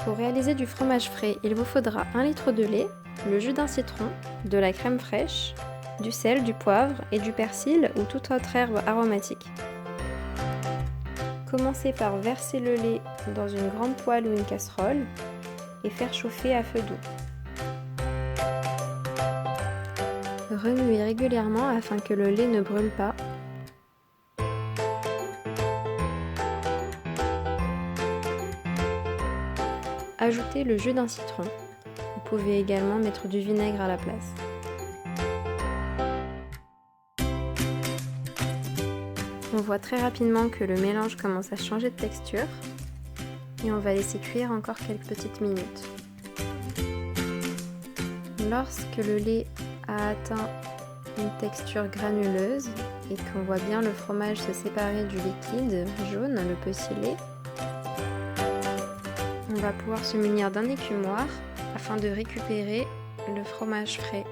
Pour réaliser du fromage frais, il vous faudra 1 litre de lait, le jus d'un citron, de la crème fraîche, du sel, du poivre et du persil ou toute autre herbe aromatique. Commencez par verser le lait dans une grande poêle ou une casserole et faire chauffer à feu doux. Remuez régulièrement afin que le lait ne brûle pas. Ajoutez le jus d'un citron. Vous pouvez également mettre du vinaigre à la place. On voit très rapidement que le mélange commence à changer de texture et on va laisser cuire encore quelques petites minutes. Lorsque le lait a atteint une texture granuleuse et qu'on voit bien le fromage se séparer du liquide jaune, le petit lait, on va pouvoir se munir d'un écumoire afin de récupérer le fromage frais.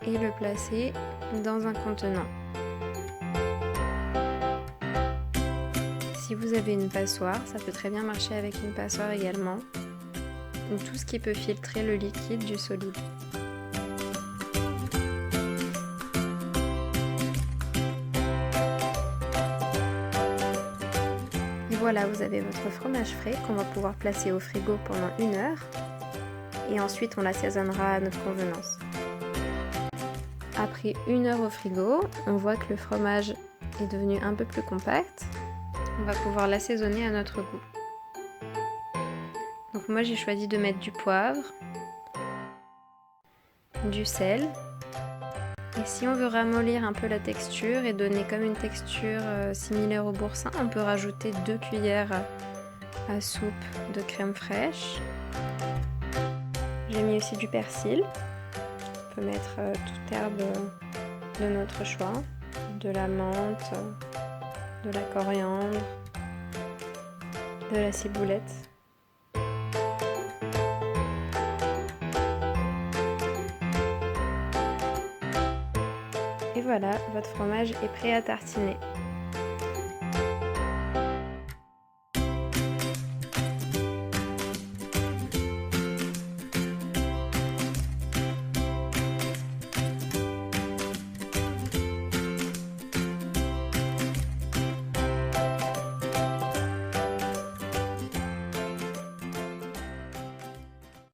Et le placer dans un contenant. Si vous avez une passoire, ça peut très bien marcher avec une passoire également, ou tout ce qui peut filtrer le liquide du solide. Et voilà, vous avez votre fromage frais qu'on va pouvoir placer au frigo pendant 1 heure et ensuite on l'assaisonnera à notre convenance. Après 1 heure au frigo, on voit que le fromage est devenu un peu plus compact. On va pouvoir l'assaisonner à notre goût. Donc moi j'ai choisi de mettre du poivre, du sel. Et si on veut ramollir un peu la texture et donner comme une texture similaire au boursin, on peut rajouter 2 cuillères à soupe de crème fraîche. J'ai mis aussi du persil. On peut mettre toute herbe de notre choix, de la menthe, de la coriandre, de la ciboulette. Et voilà, votre fromage est prêt à tartiner.